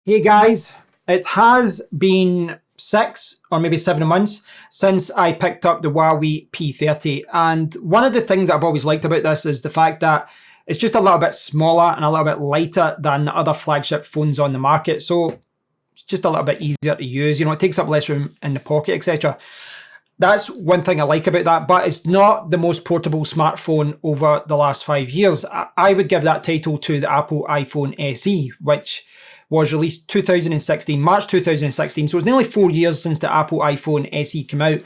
Hey guys, it has been 6 or maybe 7 months since I picked up the Huawei P30, and one of the things that I've always liked about this is the fact that it's just a little bit smaller and a little bit lighter than the other flagship phones on the market, so it's just a little bit easier to use. You know, it takes up less room in the pocket, etc. That's one thing I like about that, but it's not the most portable smartphone over the last 5 years. I would give that title to the Apple iPhone SE, which was released 2016, March 2016. So it's nearly 4 years since the Apple iPhone SE came out.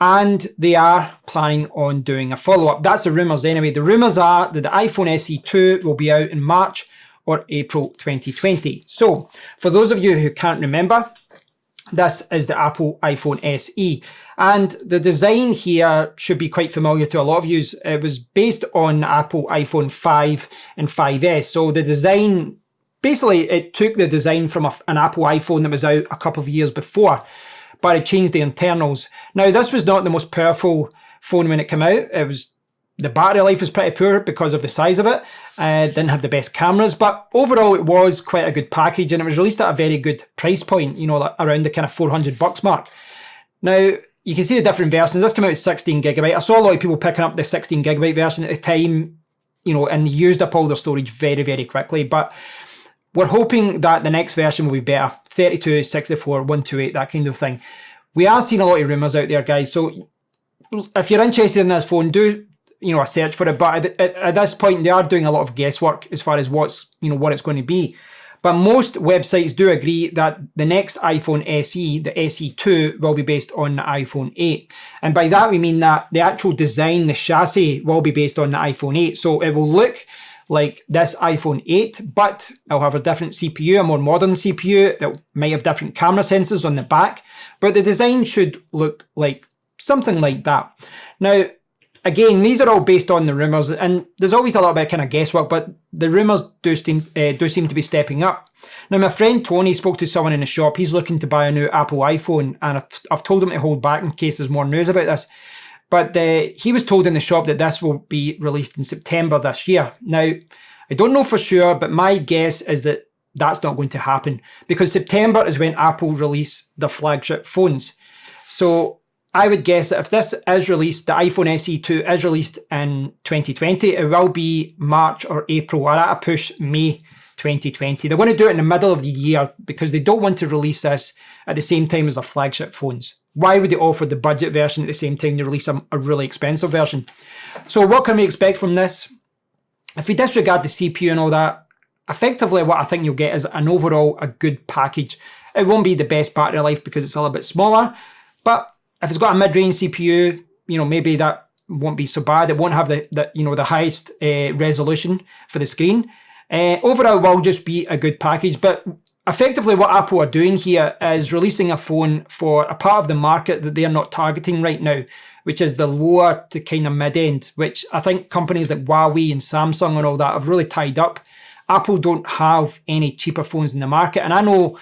And they are planning on doing a follow-up. That's the rumours anyway. The rumours are that the iPhone SE 2 will be out in March or April 2020. So for those of you who can't remember, this is the Apple iPhone SE. And the design here should be quite familiar to a lot of you. It was based on Apple iPhone 5 and 5S. So the design, basically, it took the design from an Apple iPhone that was out a couple of years before, but it changed the internals. Now, this was not the most powerful phone when it came out. The battery life was pretty poor because of the size of it. Didn't have the best cameras, but overall it was quite a good package, and it was released at a very good price point, you know, like around the kind of $400 mark. Now, you can see the different versions. This came out as 16GB. I saw a lot of people picking up the 16GB version at the time, you know, and they used up all their storage very, very quickly. But we're hoping that the next version will be better. 32, 64, 128, that kind of thing. We are seeing a lot of rumours out there, guys. So if you're interested in this phone, do, you know, a search for it. But at this point, they are doing a lot of guesswork as far as what it's going to be. But most websites do agree that the next iPhone SE, the SE2, will be based on the iPhone 8. And by that, we mean that the actual design, the chassis, will be based on the iPhone 8. So it will look like this iPhone 8, but it'll have a different CPU, a more modern CPU. It might have different camera sensors on the back, but the design should look like something like that. Now, again, these are all based on the rumours, and there's always a little bit of kind of guesswork, but the rumours do seem to be stepping up. Now, my friend Tony spoke to someone in the shop. He's looking to buy a new Apple iPhone, and I've told him to hold back in case there's more news about this. But he was told in the shop that this will be released in September this year. Now, I don't know for sure, but my guess is that that's not going to happen, because September is when Apple release the flagship phones. So I would guess that if this is released, the iPhone SE2 is released in 2020, it will be March or April, or at a push, May 2020. They're going to do it in the middle of the year because they don't want to release this at the same time as the flagship phones. Why would they offer the budget version at the same time they release a really expensive version? So what can we expect from this? If we disregard the CPU and all that, effectively what I think you'll get is an overall a good package. It won't be the best battery life because it's a little bit smaller, but if it's got a mid-range CPU, you know, maybe that won't be so bad. It won't have the highest resolution for the screen. Overall, it will just be a good package. But effectively, what Apple are doing here is releasing a phone for a part of the market that they are not targeting right now, which is the lower to kind of mid-end, which I think companies like Huawei and Samsung and all that have really tied up. Apple don't have any cheaper phones in the market. And I know,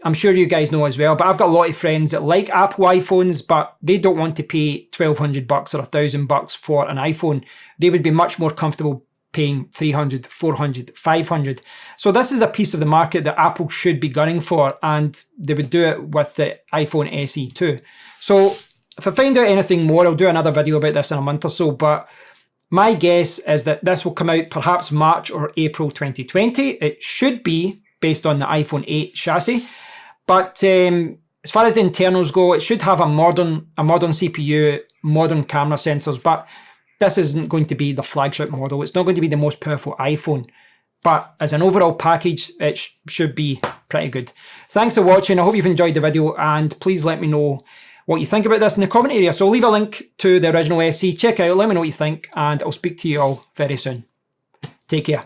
I'm sure you guys know as well, but I've got a lot of friends that like Apple iPhones, but they don't want to pay $1,200 or $1,000 for an iPhone. They would be much more comfortable paying $300, $400, $500. So this is a piece of the market that Apple should be gunning for, and they would do it with the iPhone SE too. So if I find out anything more, I'll do another video about this in a month or so, but my guess is that this will come out perhaps March or April 2020. It should be based on the iPhone 8 chassis, but as far as the internals go, it should have a modern CPU, modern camera sensors, but this isn't going to be the flagship model. It's not going to be the most powerful iPhone, but as an overall package, it should be pretty good. Thanks for watching. I hope you've enjoyed the video, and please let me know what you think about this in the comment area. So I'll leave a link to the original SE. Check out, let me know what you think, and I'll speak to you all very soon. Take care.